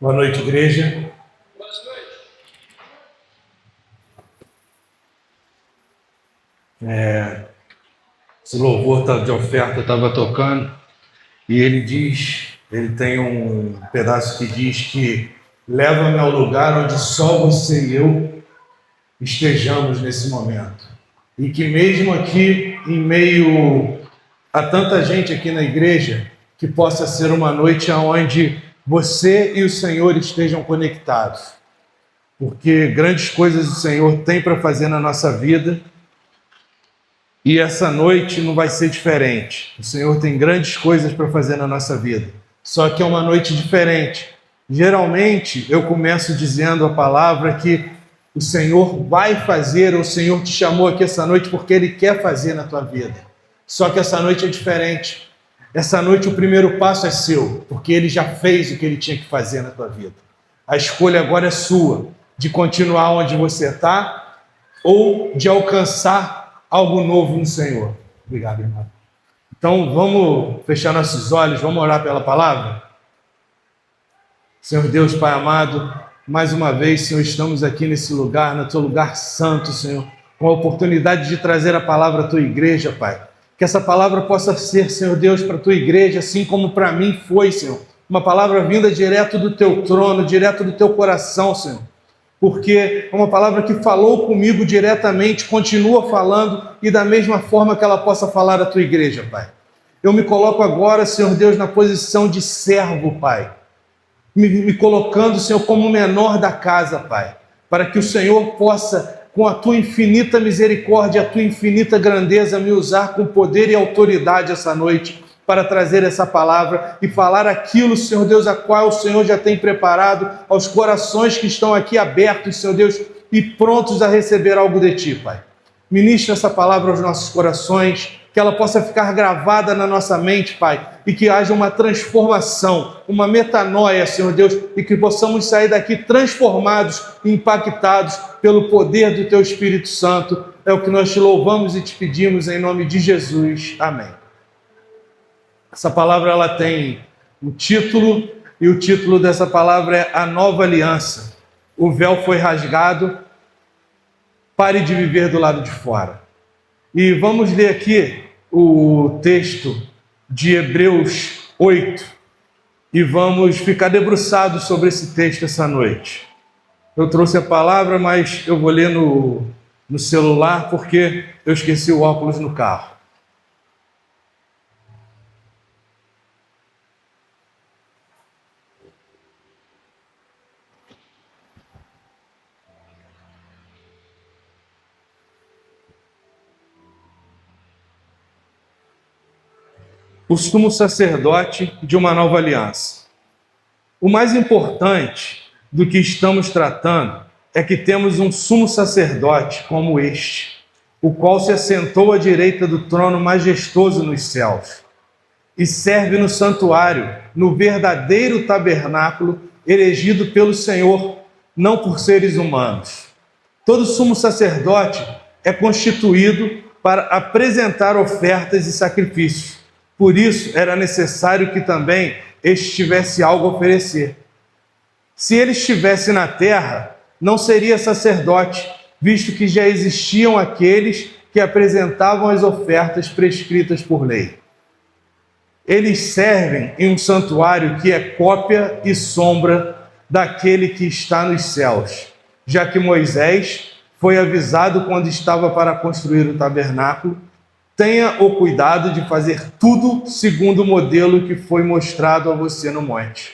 Boa noite, igreja. Esse louvor de oferta estava tocando e ele tem um pedaço que diz que leva-me ao lugar onde só você e eu estejamos nesse momento. E que mesmo aqui, em meio a tanta gente aqui na igreja, que possa ser uma noite onde você e o Senhor estejam conectados. Porque grandes coisas o Senhor tem para fazer na nossa vida. E essa noite não vai ser diferente. O Senhor tem grandes coisas para fazer na nossa vida. Só que é uma noite diferente. Geralmente eu começo dizendo a palavra que o Senhor vai fazer, ou o Senhor te chamou aqui essa noite porque Ele quer fazer na tua vida. Só que essa noite é diferente. Essa noite o primeiro passo é seu, porque Ele já fez o que Ele tinha que fazer na tua vida. A escolha agora é sua, de continuar onde você está ou de alcançar algo novo no Senhor. Obrigado, irmão. Então, vamos fechar nossos olhos, vamos orar pela palavra? Senhor Deus, Pai amado, mais uma vez, Senhor, estamos aqui nesse lugar, no Teu lugar santo, Senhor, com a oportunidade de trazer a palavra à Tua igreja, Pai. Que essa palavra possa ser, Senhor Deus, para a Tua igreja, assim como para mim foi, Senhor. Uma palavra vinda direto do Teu trono, direto do Teu coração, Senhor. Porque é uma palavra que falou comigo diretamente, continua falando e da mesma forma que ela possa falar à Tua igreja, Pai. Eu me coloco agora, Senhor Deus, na posição de servo, Pai. Me colocando, Senhor, como o menor da casa, Pai. Para que o Senhor possa, com a Tua infinita misericórdia, a Tua infinita grandeza, me usar com poder e autoridade essa noite para trazer essa palavra e falar aquilo, Senhor Deus, a qual o Senhor já tem preparado aos corações que estão aqui abertos, Senhor Deus, e prontos a receber algo de Ti, Pai. Ministra essa palavra aos nossos corações, que ela possa ficar gravada na nossa mente, Pai, e que haja uma transformação, uma metanoia, Senhor Deus, e que possamos sair daqui transformados e impactados pelo poder do Teu Espírito Santo. É o que nós Te louvamos e Te pedimos em nome de Jesus. Amém. Essa palavra ela tem um título, e o título dessa palavra é A Nova Aliança. O véu foi rasgado, pare de viver do lado de fora. E vamos ler aqui o texto de Hebreus 8 e vamos ficar debruçados sobre esse texto essa noite. Eu trouxe a palavra, mas eu vou ler no celular porque eu esqueci o óculos no carro. O sumo sacerdote de uma nova aliança. O mais importante do que estamos tratando é que temos um sumo sacerdote como este, o qual se assentou à direita do trono majestoso nos céus e serve no santuário, no verdadeiro tabernáculo erigido pelo Senhor, não por seres humanos. Todo sumo sacerdote é constituído para apresentar ofertas e sacrifícios. Por isso, era necessário que também este tivesse algo a oferecer. Se ele estivesse na terra, não seria sacerdote, visto que já existiam aqueles que apresentavam as ofertas prescritas por lei. Eles servem em um santuário que é cópia e sombra daquele que está nos céus, já que Moisés foi avisado quando estava para construir o tabernáculo: tenha o cuidado de fazer tudo segundo o modelo que foi mostrado a você no monte.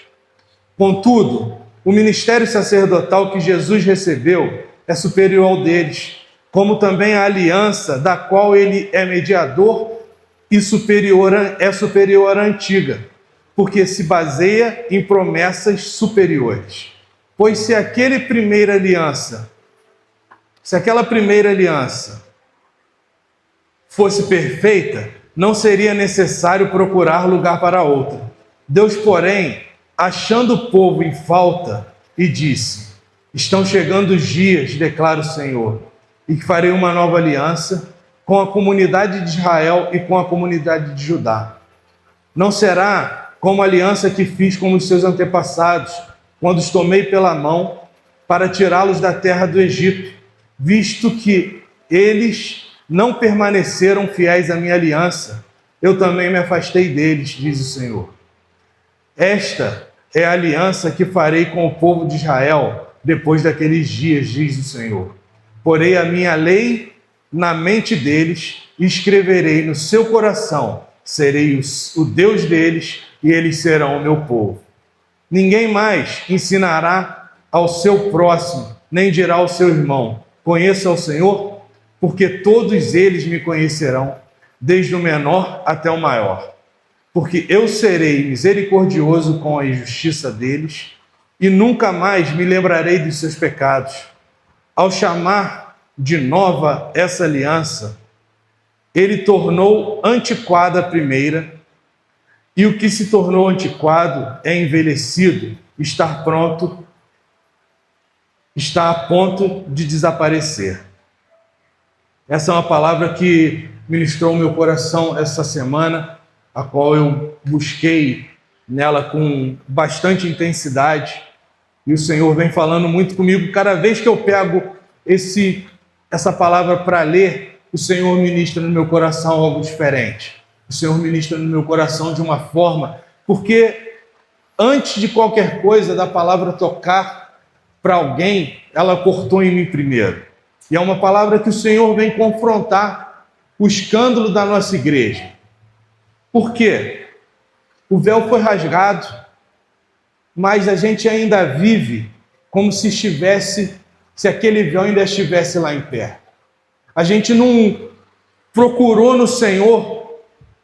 Contudo, o ministério sacerdotal que Jesus recebeu é superior ao deles, como também a aliança da qual ele é mediador e é superior à antiga, porque se baseia em promessas superiores. Pois se aquela primeira aliança fosse perfeita, não seria necessário procurar lugar para outra. Deus, porém, achando o povo em falta, e disse: estão chegando os dias, declara o Senhor, e que farei uma nova aliança com a comunidade de Israel e com a comunidade de Judá. Não será como a aliança que fiz com os seus antepassados, quando os tomei pela mão para tirá-los da terra do Egito, visto que eles não permaneceram fiéis à minha aliança, eu também me afastei deles, diz o Senhor. Esta é a aliança que farei com o povo de Israel depois daqueles dias, diz o Senhor. Porei a minha lei na mente deles e escreverei no seu coração. Serei o Deus deles e eles serão o meu povo. Ninguém mais ensinará ao seu próximo, nem dirá ao seu irmão: conheça o Senhor, porque todos eles me conhecerão, desde o menor até o maior. Porque eu serei misericordioso com a injustiça deles e nunca mais me lembrarei dos seus pecados. Ao chamar de nova essa aliança, ele tornou antiquada a primeira, e o que se tornou antiquado é envelhecido, está a ponto de desaparecer. Essa é uma palavra que ministrou o meu coração essa semana, a qual eu busquei nela com bastante intensidade, e o Senhor vem falando muito comigo. Cada vez que eu pego essa palavra para ler, o Senhor ministra no meu coração algo diferente. O Senhor ministra no meu coração de uma forma, porque antes de qualquer coisa da palavra tocar para alguém, ela cortou em mim primeiro. E é uma palavra que o Senhor vem confrontar o escândalo da nossa igreja. Por quê? O véu foi rasgado, mas a gente ainda vive como se aquele véu ainda estivesse lá em pé. A gente não procurou no Senhor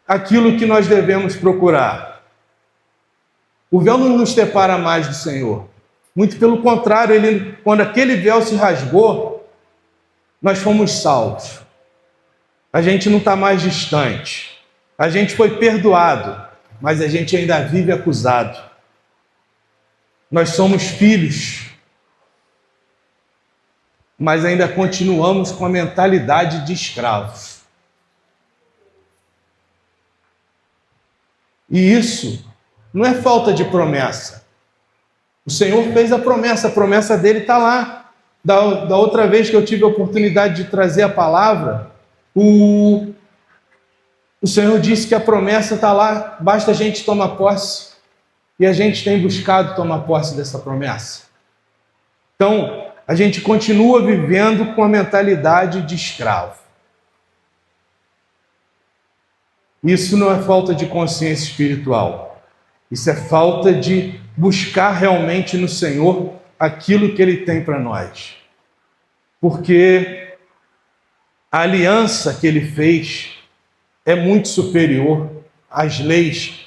aquilo que nós devemos procurar. O véu não nos separa mais do Senhor. Muito pelo contrário, quando aquele véu se rasgou, nós fomos salvos. A gente não está mais distante. A gente foi perdoado, mas a gente ainda vive acusado. Nós somos filhos, mas ainda continuamos com a mentalidade de escravos. E isso não é falta de promessa. O Senhor fez a promessa dele está lá. Da outra vez que eu tive a oportunidade de trazer a palavra, o Senhor disse que a promessa está lá, basta a gente tomar posse. E a gente tem buscado tomar posse dessa promessa. Então, a gente continua vivendo com a mentalidade de escravo. Isso não é falta de consciência espiritual. Isso é falta de buscar realmente no Senhor aquilo que Ele tem para nós. Porque a aliança que Ele fez é muito superior às leis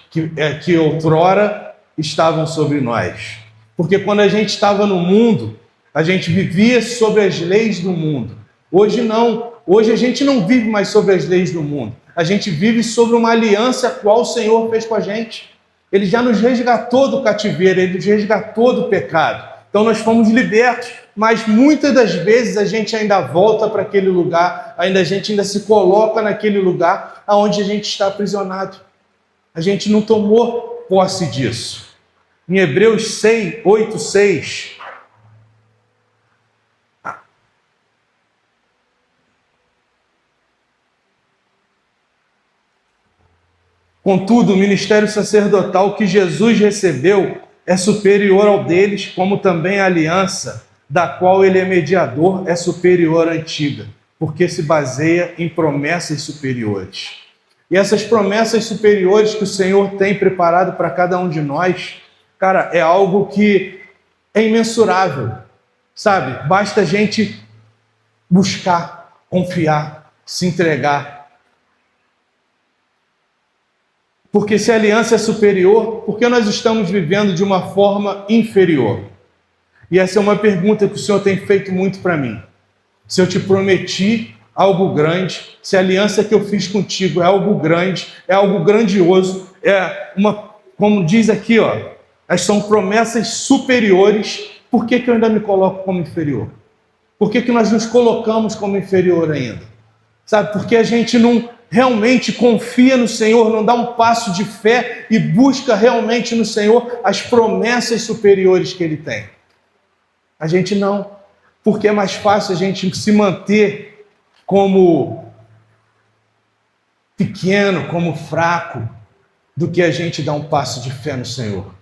que outrora estavam sobre nós. Porque quando a gente estava no mundo, a gente vivia sobre as leis do mundo. Hoje não. Hoje a gente não vive mais sobre as leis do mundo. A gente vive sobre uma aliança a qual o Senhor fez com a gente. Ele já nos resgatou do cativeiro, Ele nos resgatou do pecado. Então nós fomos libertos, mas muitas das vezes a gente ainda volta para aquele lugar, a gente ainda se coloca naquele lugar onde a gente está aprisionado. A gente não tomou posse disso. Em Hebreus 8:6, contudo, o ministério sacerdotal que Jesus recebeu é superior ao deles, como também a aliança da qual ele é mediador é superior à antiga, porque se baseia em promessas superiores. E essas promessas superiores que o Senhor tem preparado para cada um de nós, cara, é algo que é imensurável, sabe? Basta a gente buscar, confiar, se entregar. Porque se a aliança é superior, por que nós estamos vivendo de uma forma inferior? E essa é uma pergunta que o Senhor tem feito muito para mim. Se eu te prometi algo grande, se a aliança que eu fiz contigo é algo grande, é algo grandioso, como diz aqui, são promessas superiores, por que eu ainda me coloco como inferior? Por que nós nos colocamos como inferior ainda? Sabe, porque a gente realmente confia no Senhor, não dá um passo de fé e busca realmente no Senhor as promessas superiores que Ele tem. A gente não, porque é mais fácil a gente se manter como pequeno, como fraco, do que a gente dar um passo de fé no Senhor.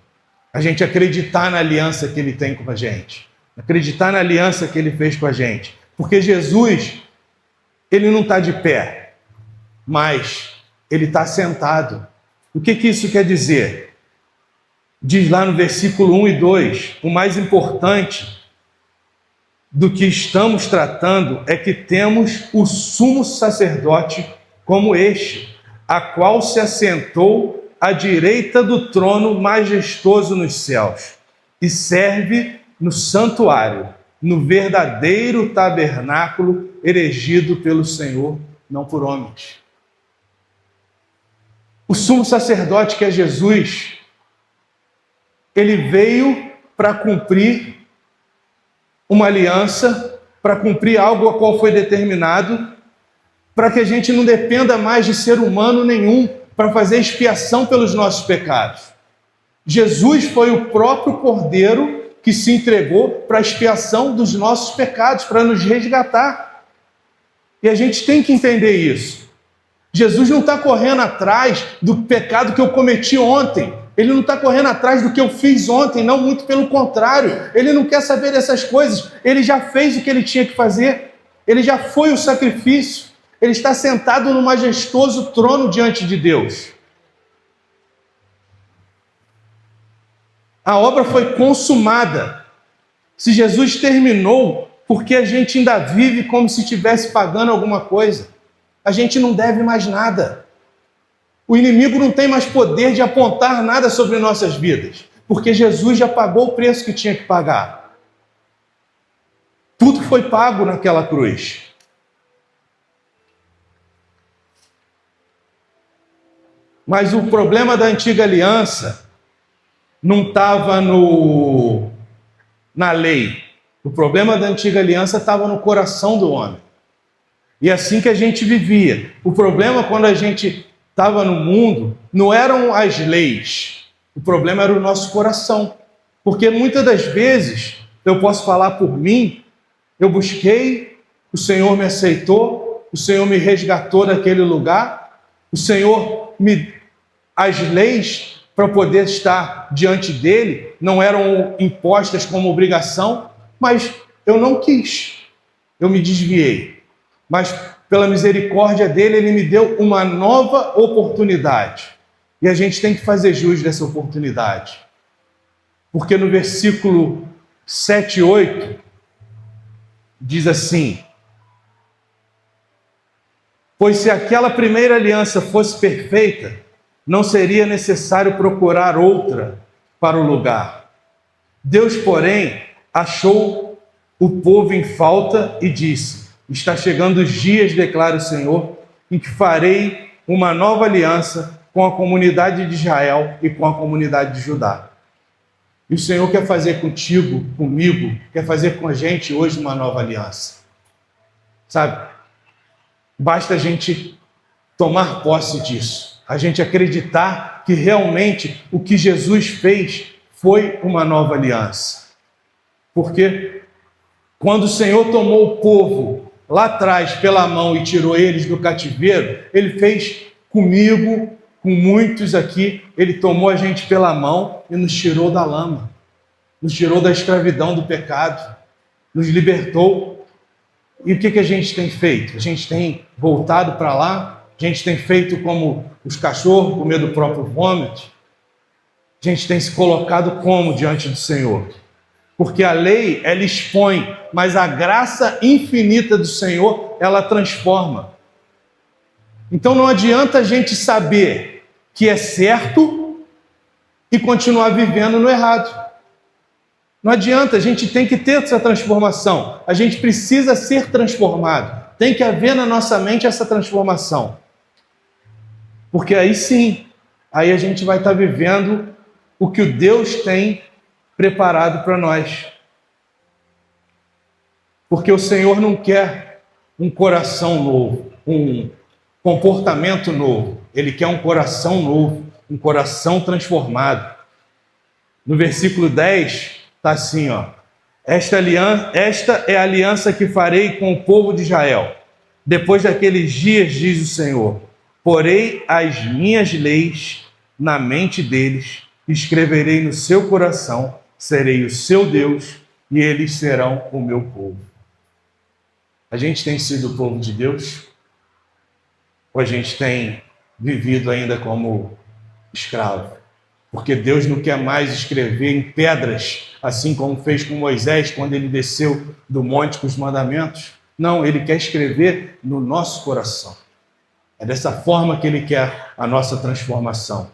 A gente acreditar na aliança que Ele tem com a gente, acreditar na aliança que Ele fez com a gente. Porque Jesus, Ele não está de pé, mas Ele está sentado. O que isso quer dizer? Diz lá no versículo 1 e 2, o mais importante do que estamos tratando é que temos o sumo sacerdote como este, a qual se assentou à direita do trono majestoso nos céus, e serve no santuário, no verdadeiro tabernáculo erigido pelo Senhor, não por homens. O sumo sacerdote, que é Jesus, ele veio para cumprir uma aliança, para cumprir algo a qual foi determinado, para que a gente não dependa mais de ser humano nenhum, para fazer expiação pelos nossos pecados. Jesus foi o próprio Cordeiro que se entregou para a expiação dos nossos pecados, para nos resgatar. E a gente tem que entender isso. Jesus não está correndo atrás do pecado que eu cometi ontem. Ele não está correndo atrás do que eu fiz ontem, não, muito pelo contrário. Ele não quer saber dessas coisas. Ele já fez o que ele tinha que fazer. Ele já foi o sacrifício. Ele está sentado no majestoso trono diante de Deus. A obra foi consumada. Se Jesus terminou, por que a gente ainda vive como se estivesse pagando alguma coisa? A gente não deve mais nada. O inimigo não tem mais poder de apontar nada sobre nossas vidas, porque Jesus já pagou o preço que tinha que pagar. Tudo foi pago naquela cruz. Mas o problema da antiga aliança não estava na lei. O problema da antiga aliança estava no coração do homem. E assim que a gente vivia. O problema quando a gente estava no mundo não eram as leis. O problema era o nosso coração. Porque muitas das vezes, eu posso falar por mim, eu busquei, o Senhor me aceitou, o Senhor me resgatou daquele lugar, o Senhor as leis para poder estar diante dele não eram impostas como obrigação, mas eu não quis, eu me desviei. Mas pela misericórdia dele, ele me deu uma nova oportunidade. E a gente tem que fazer jus dessa oportunidade. Porque no versículo 7 e 8, diz assim: pois se aquela primeira aliança fosse perfeita, não seria necessário procurar outra para o lugar. Deus, porém, achou o povo em falta e disse: está chegando os dias, declara o Senhor, em que farei uma nova aliança com a comunidade de Israel e com a comunidade de Judá. E o Senhor quer fazer contigo, comigo, quer fazer com a gente hoje uma nova aliança. Sabe? Basta a gente tomar posse disso. A gente acreditar que realmente o que Jesus fez foi uma nova aliança. Porque quando o Senhor tomou o povo lá atrás pela mão e tirou eles do cativeiro, Ele fez comigo, com muitos aqui, Ele tomou a gente pela mão e nos tirou da lama, nos tirou da escravidão do pecado, nos libertou. E o que a gente tem feito? A gente tem voltado para lá, a gente tem feito como os cachorros, com medo do próprio vômito. A gente tem se colocado como diante do Senhor? Porque a lei, ela expõe, mas a graça infinita do Senhor, ela transforma. Então não adianta a gente saber que é certo e continuar vivendo no errado. Não adianta, a gente tem que ter essa transformação. A gente precisa ser transformado. Tem que haver na nossa mente essa transformação. Porque aí sim, aí a gente vai estar vivendo o que o Deus tem preparado para nós. Porque o Senhor não quer um coração novo, comportamento novo, ele quer um coração novo, um coração transformado. No versículo 10, está assim, ó. Esta é a aliança que farei com o povo de Israel. Depois daqueles dias, diz o Senhor, porei as minhas leis na mente deles, escreverei no seu coração, serei o seu Deus e eles serão o meu povo. A gente tem sido o povo de Deus? Ou a gente tem vivido ainda como escravo? Porque Deus não quer mais escrever em pedras, assim como fez com Moisés quando ele desceu do monte com os mandamentos. Não, ele quer escrever no nosso coração. É dessa forma que ele quer a nossa transformação.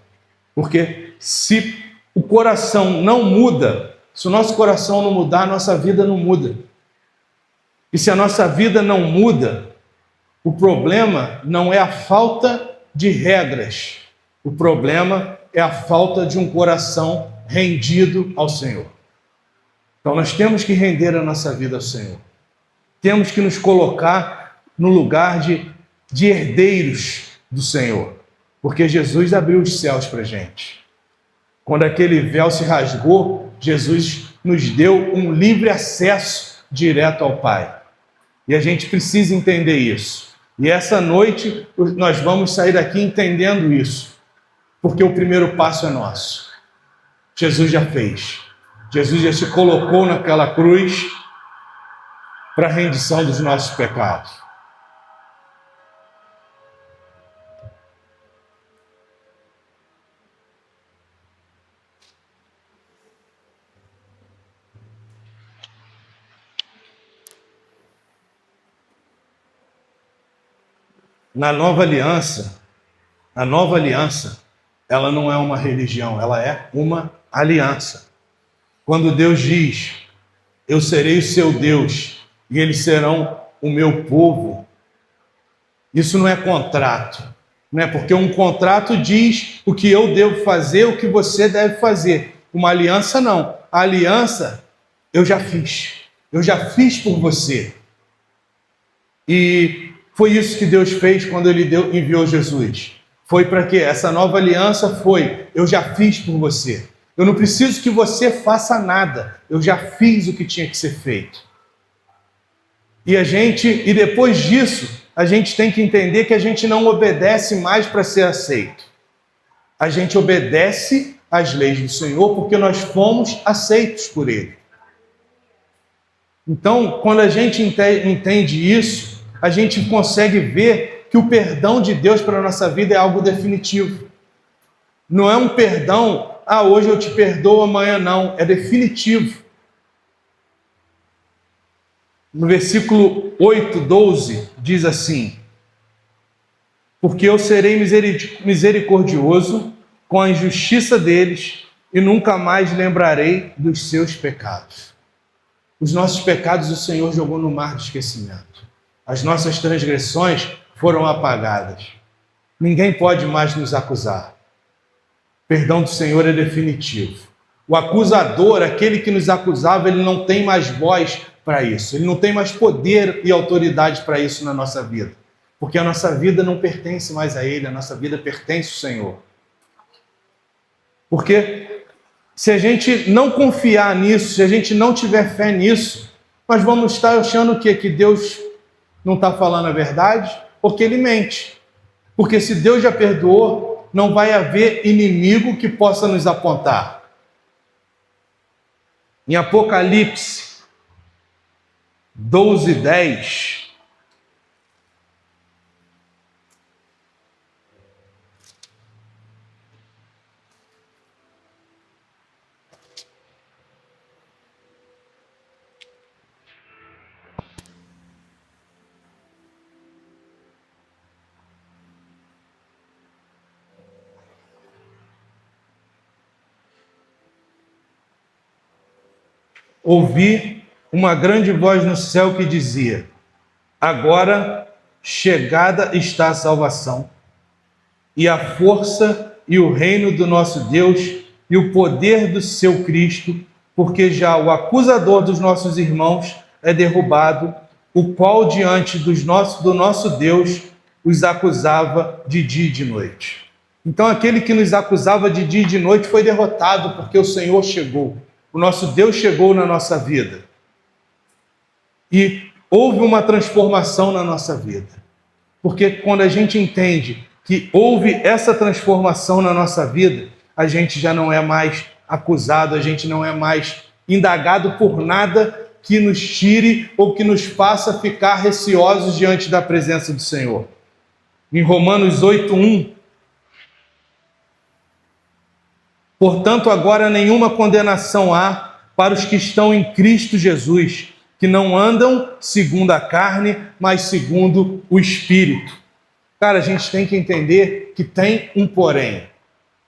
Porque se o coração não muda, se o nosso coração não mudar, a nossa vida não muda. E se a nossa vida não muda, o problema não é a falta de regras. O problema é a falta de um coração rendido ao Senhor. Então nós temos que render a nossa vida ao Senhor. Temos que nos colocar no lugar de herdeiros do Senhor. Porque Jesus abriu os céus para a gente. Quando aquele véu se rasgou, Jesus nos deu um livre acesso direto ao Pai. E a gente precisa entender isso. E essa noite nós vamos sair daqui entendendo isso. Porque o primeiro passo é nosso. Jesus já fez. Jesus já se colocou naquela cruz para a rendição dos nossos pecados. Na nova aliança, ela não é uma religião, ela é uma aliança. Quando Deus diz, eu serei o seu Deus e eles serão o meu povo, isso não é contrato, não é? Porque um contrato diz o que eu devo fazer, o que você deve fazer. Uma aliança não. A aliança eu já fiz por você. E foi isso que Deus fez quando Ele enviou Jesus. Foi para quê? Essa nova aliança foi, eu já fiz por você. Eu não preciso que você faça nada. Eu já fiz o que tinha que ser feito. E depois disso, a gente tem que entender que a gente não obedece mais para ser aceito. A gente obedece às leis do Senhor porque nós fomos aceitos por Ele. Então, quando a gente entende isso, a gente consegue ver que o perdão de Deus para a nossa vida é algo definitivo. Não é um perdão, hoje eu te perdoo, amanhã não. É definitivo. No versículo 8, 12, diz assim, porque eu serei misericordioso com a injustiça deles e nunca mais lembrarei dos seus pecados. Os nossos pecados o Senhor jogou no mar de esquecimento. As nossas transgressões foram apagadas. Ninguém pode mais nos acusar. O perdão do Senhor é definitivo. O acusador, aquele que nos acusava, ele não tem mais voz para isso. Ele não tem mais poder e autoridade para isso na nossa vida. Porque a nossa vida não pertence mais a Ele, a nossa vida pertence ao Senhor. Porque se a gente não confiar nisso, se a gente não tiver fé nisso, nós vamos estar achando o quê? Que Deus não está falando a verdade? Ou que Ele mente. Porque se Deus já perdoou, não vai haver inimigo que possa nos apontar. Em Apocalipse 12, 10, ouvi uma grande voz no céu que dizia, agora chegada está a salvação, e a força e o reino do nosso Deus e o poder do seu Cristo, porque já o acusador dos nossos irmãos é derrubado, o qual diante do nosso Deus os acusava de dia e de noite. Então aquele que nos acusava de dia e de noite foi derrotado, porque o Senhor chegou. O nosso Deus chegou na nossa vida. E houve uma transformação na nossa vida. Porque quando a gente entende que houve essa transformação na nossa vida, a gente já não é mais acusado, a gente não é mais indagado por nada que nos tire ou que nos faça ficar receosos diante da presença do Senhor. Em Romanos 8:1, portanto, agora nenhuma condenação há para os que estão em Cristo Jesus, que não andam segundo a carne, mas segundo o Espírito. Cara, a gente tem que entender que tem um porém.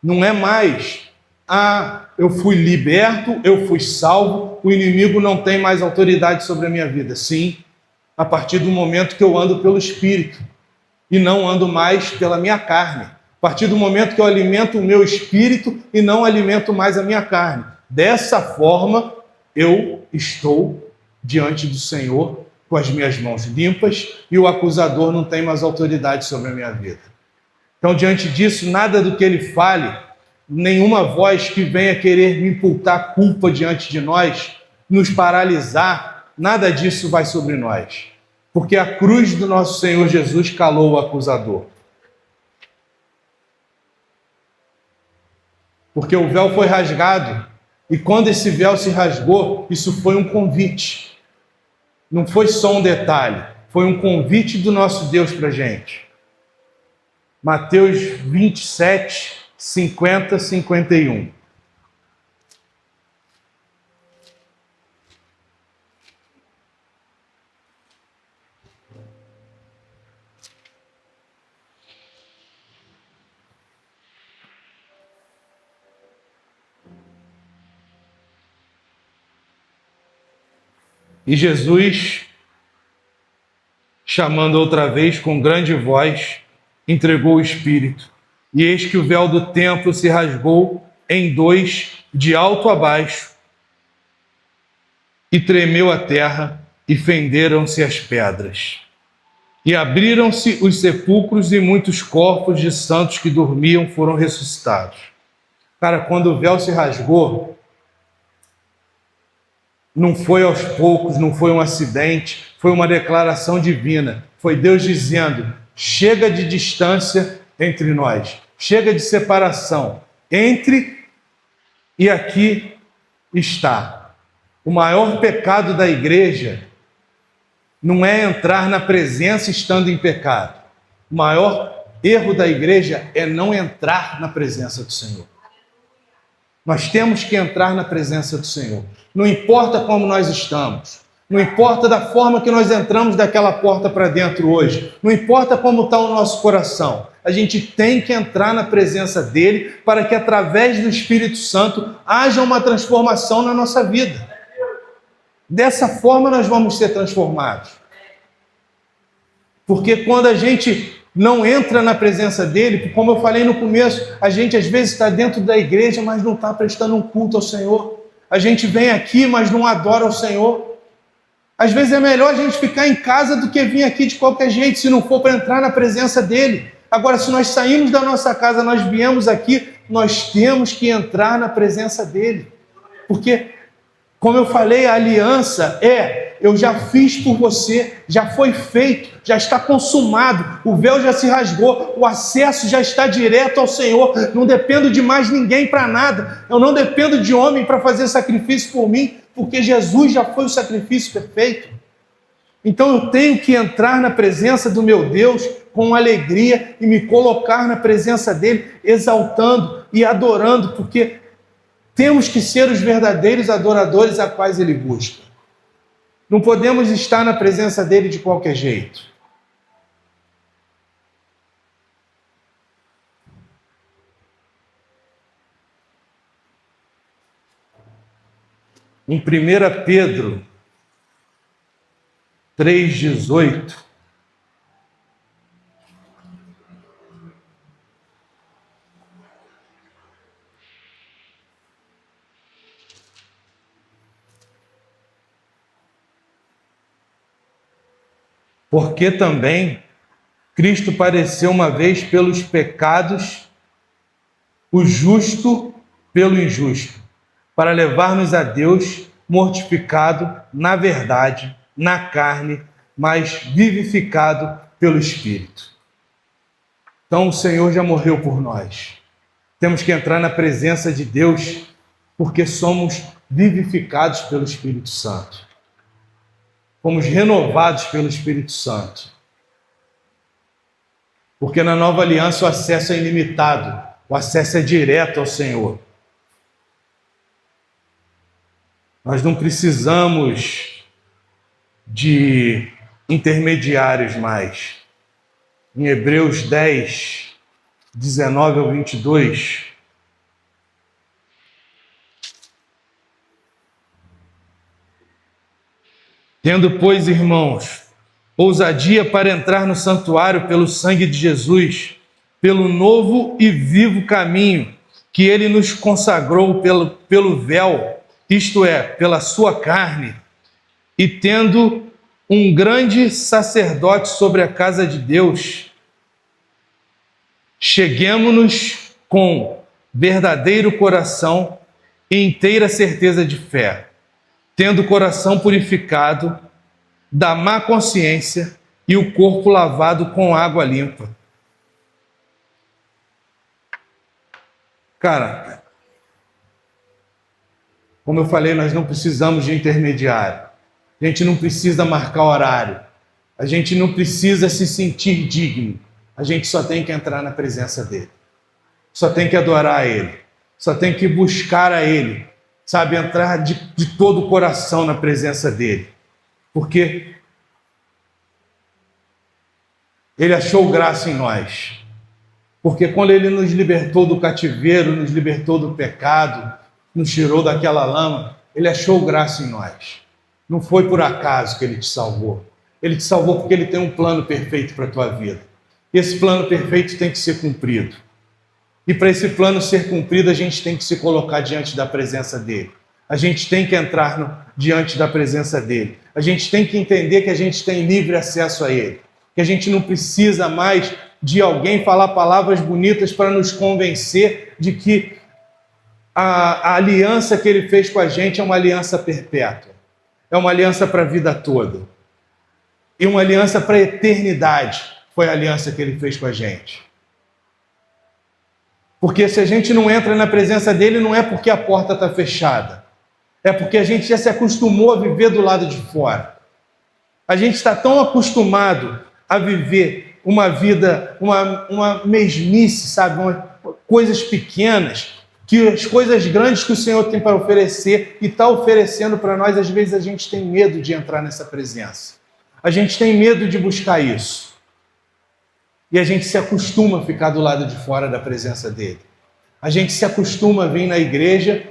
Não é mais, eu fui liberto, eu fui salvo, o inimigo não tem mais autoridade sobre a minha vida. Sim, a partir do momento que eu ando pelo Espírito e não ando mais pela minha carne. A partir do momento que eu alimento o meu espírito e não alimento mais a minha carne. Dessa forma, eu estou diante do Senhor com as minhas mãos limpas e o acusador não tem mais autoridade sobre a minha vida. Então, diante disso, nada do que ele fale, nenhuma voz que venha querer me imputar culpa diante de nós, nos paralisar, nada disso vai sobre nós. Porque a cruz do nosso Senhor Jesus calou o acusador. Porque o véu foi rasgado, e quando esse véu se rasgou, isso foi um convite. Não foi só um detalhe, foi um convite do nosso Deus para a gente. Mateus 27, 50, 51. E Jesus, chamando outra vez com grande voz, entregou o Espírito. E eis que o véu do templo se rasgou em dois, de alto a baixo, e tremeu a terra, e fenderam-se as pedras. E abriram-se os sepulcros, e muitos corpos de santos que dormiam foram ressuscitados. Cara, quando o véu se rasgou, não foi aos poucos, não foi um acidente, foi uma declaração divina. Foi Deus dizendo: chega de distância entre nós, chega de separação. Entre e aqui está. O maior pecado da igreja não é entrar na presença estando em pecado. O maior erro da igreja é não entrar na presença do Senhor. Nós temos que entrar na presença do Senhor. Não importa como nós estamos. Não importa da forma que nós entramos daquela porta para dentro hoje. Não importa como está o nosso coração. A gente tem que entrar na presença dele para que através do Espírito Santo haja uma transformação na nossa vida. Dessa forma nós vamos ser transformados. Porque quando a gente não entra na presença dele, como eu falei no começo, a gente às vezes está dentro da igreja, mas não está prestando um culto ao Senhor. A gente vem aqui, mas não adora ao Senhor. Às vezes é melhor a gente ficar em casa do que vir aqui de qualquer jeito, se não for para entrar na presença dele. Agora, se nós saímos da nossa casa, nós viemos aqui, nós temos que entrar na presença dele. Porque, como eu falei, a aliança eu já fiz por você, já foi feito, já está consumado, o véu já se rasgou, o acesso já está direto ao Senhor, não dependo de mais ninguém para nada, eu não dependo de homem para fazer sacrifício por mim, porque Jesus já foi o sacrifício perfeito. Então eu tenho que entrar na presença do meu Deus com alegria e me colocar na presença dele, exaltando e adorando, porque temos que ser os verdadeiros adoradores a quais ele busca. Não podemos estar na presença dele de qualquer jeito. Em 1 Pedro 3,18, porque também Cristo padeceu uma vez pelos pecados, o justo pelo injusto, para levar-nos a Deus, mortificado na verdade, na carne, mas vivificado pelo Espírito. Então o Senhor já morreu por nós. Temos que entrar na presença de Deus, porque somos vivificados pelo Espírito Santo. Fomos renovados pelo Espírito Santo. Porque na nova aliança o acesso é ilimitado, o acesso é direto ao Senhor. Nós não precisamos de intermediários mais. Em Hebreus 10, 19 ao 22, tendo, pois, irmãos, ousadia para entrar no santuário pelo sangue de Jesus, pelo novo e vivo caminho que ele nos consagrou pelo véu, isto é, pela sua carne, e tendo um grande sacerdote sobre a casa de Deus, cheguemo-nos com verdadeiro coração e inteira certeza de fé, tendo o coração purificado da má consciência e o corpo lavado com água limpa. Cara, como eu falei, nós não precisamos de intermediário. A gente não precisa marcar horário. A gente não precisa se sentir digno. A gente só tem que entrar na presença dele. Só tem que adorar a ele. Só tem que buscar a ele. Sabe, entrar de todo o coração na presença dele. Porque ele achou graça em nós. Porque quando ele nos libertou do cativeiro, nos libertou do pecado, nos tirou daquela lama, ele achou graça em nós. Não foi por acaso que ele te salvou. Ele te salvou porque ele tem um plano perfeito para a tua vida. E esse plano perfeito tem que ser cumprido. E para esse plano ser cumprido, a gente tem que se colocar diante da presença dele. A gente tem que entrar diante da presença dele. A gente tem que entender que a gente tem livre acesso a ele. Que a gente não precisa mais de alguém falar palavras bonitas para nos convencer de que a aliança que ele fez com a gente é uma aliança perpétua. É uma aliança para a vida toda. E uma aliança para a eternidade foi a aliança que ele fez com a gente. Porque se a gente não entra na presença dele, não é porque a porta está fechada. É porque a gente já se acostumou a viver do lado de fora. A gente está tão acostumado a viver uma vida, uma mesmice, sabe? Coisas pequenas, que as coisas grandes que o Senhor tem para oferecer e está oferecendo para nós, às vezes a gente tem medo de entrar nessa presença. A gente tem medo de buscar isso. E a gente se acostuma a ficar do lado de fora da presença dele. A gente se acostuma a vir na igreja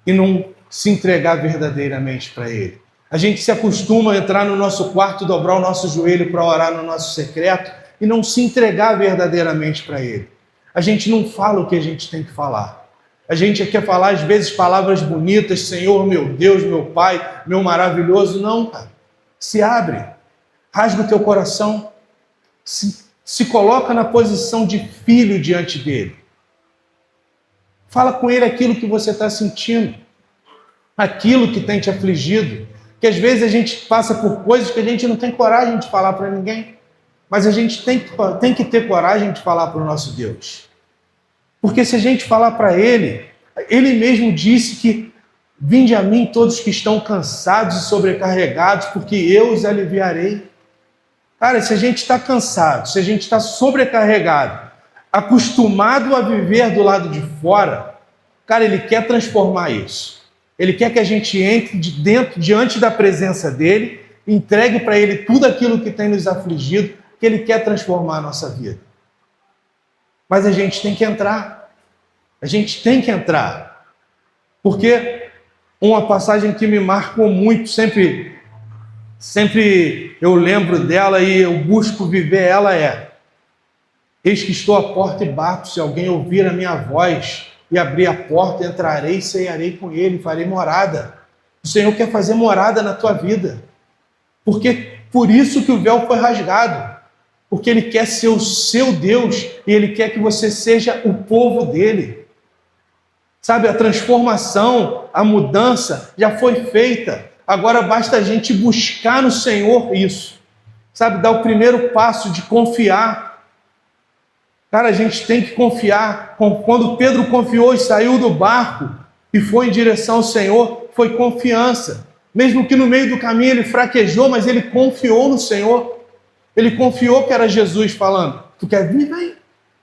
e não se entregar verdadeiramente para ele. A gente se acostuma a entrar no nosso quarto, dobrar o nosso joelho para orar no nosso secreto e não se entregar verdadeiramente para ele. A gente não fala o que a gente tem que falar. A gente quer falar, às vezes, palavras bonitas, Senhor, meu Deus, meu Pai, meu maravilhoso. Não, cara. Se abre. Rasga o teu coração. Se coloca na posição de filho diante dele. Fala com ele aquilo que você está sentindo. Aquilo que tem te afligido. Que às vezes a gente passa por coisas que a gente não tem coragem de falar para ninguém. Mas a gente tem que ter coragem de falar para o nosso Deus. Porque se a gente falar para ele, ele mesmo disse que vinde a mim todos que estão cansados e sobrecarregados, porque eu os aliviarei. Cara, se a gente está cansado, se a gente está sobrecarregado, acostumado a viver do lado de fora, cara, ele quer transformar isso. Ele quer que a gente entre diante da presença dele, entregue para ele tudo aquilo que tem nos afligido, que ele quer transformar a nossa vida. Mas a gente tem que entrar. A gente tem que entrar. Porque uma passagem que me marcou muito, sempre eu lembro dela e eu busco viver ela é: eis que estou à porta e bato, se alguém ouvir a minha voz e abrir a porta, entrarei e cearei com ele, farei morada. O Senhor quer fazer morada na tua vida. Porque por isso que o véu foi rasgado. porque Ele quer ser o seu Deus e Ele quer que você seja o povo dEle. Sabe, a transformação, a mudança já foi feita. Agora basta a gente buscar no Senhor isso. Sabe, dar o primeiro passo de confiar. Cara, a gente tem que confiar. Quando Pedro confiou e saiu do barco e foi em direção ao Senhor, foi confiança. Mesmo que no meio do caminho ele fraquejou, mas ele confiou no Senhor. Ele confiou que era Jesus falando: tu quer vir? Vem.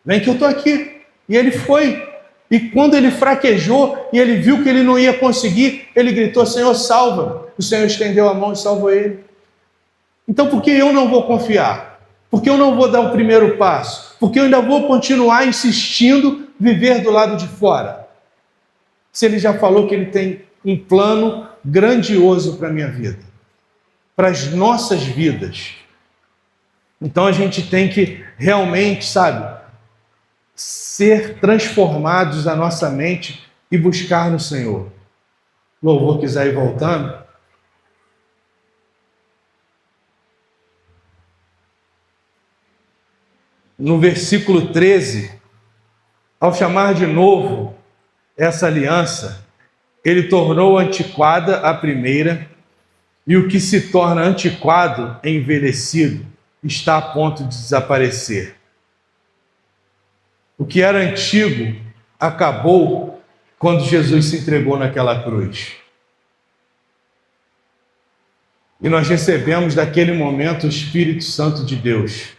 Vem que eu estou aqui. E ele foi. E quando ele fraquejou e ele viu que ele não ia conseguir, ele gritou: Senhor, salva. O Senhor estendeu a mão e salvou ele. Então por que eu não vou confiar? Por que eu não vou dar o primeiro passo? Porque eu ainda vou continuar insistindo viver do lado de fora? Se ele já falou que ele tem um plano grandioso para a minha vida, para as nossas vidas. Então a gente tem que realmente, sabe, ser transformados a nossa mente e buscar no Senhor. Louvor quiser ir voltando. No versículo 13, ao chamar de novo essa aliança, ele tornou antiquada a primeira, e o que se torna antiquado, envelhecido, está a ponto de desaparecer. O que era antigo acabou quando Jesus se entregou naquela cruz. E nós recebemos daquele momento o Espírito Santo de Deus.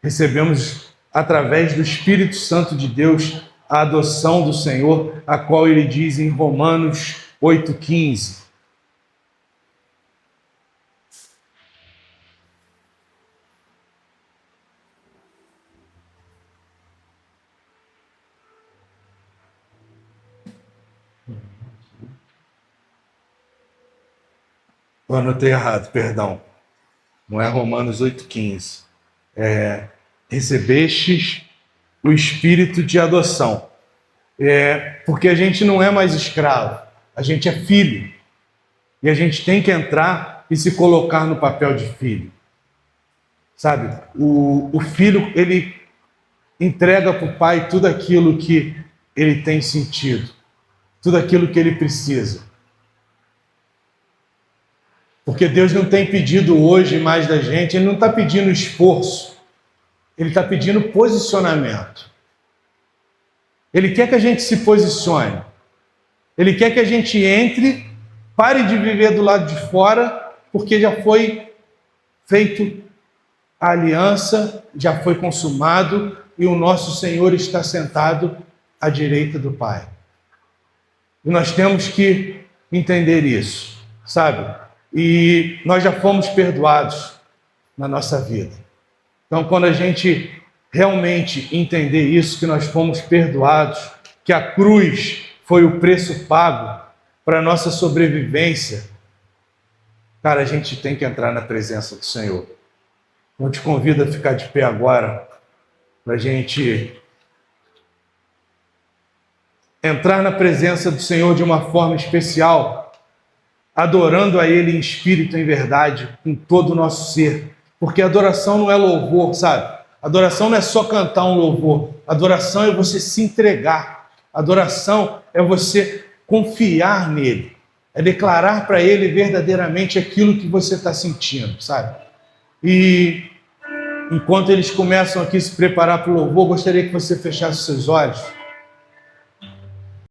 Recebemos, através do Espírito Santo de Deus, a adoção do Senhor, a qual ele diz em Romanos 8,15. Eu anotei errado, perdão. Não é Romanos 8,15. Recebestes o Espírito de adoção. Porque a gente não é mais escravo, a gente é filho. E a gente tem que entrar e se colocar no papel de filho. Sabe, o filho, ele entrega para o pai tudo aquilo que ele tem sentido, tudo aquilo que ele precisa. Porque Deus não tem pedido hoje mais da gente, Ele não está pedindo esforço, Ele está pedindo posicionamento. Ele quer que a gente se posicione, Ele quer que a gente entre, pare de viver do lado de fora, porque já foi feito a aliança, já foi consumado e o nosso Senhor está sentado à direita do Pai. E nós temos que entender isso, sabe? E nós já fomos perdoados na nossa vida. Então, quando a gente realmente entender isso, que nós fomos perdoados, que a cruz foi o preço pago para a nossa sobrevivência, cara, a gente tem que entrar na presença do Senhor. Eu te convido a ficar de pé agora, para a gente entrar na presença do Senhor de uma forma especial, adorando a Ele em espírito e em verdade, com todo o nosso ser. Porque adoração não é louvor, sabe? Adoração não é só cantar um louvor. Adoração é você se entregar. Adoração é você confiar nele. É declarar para Ele verdadeiramente aquilo que você está sentindo, sabe? E enquanto eles começam aqui a se preparar para o louvor, gostaria que você fechasse seus olhos.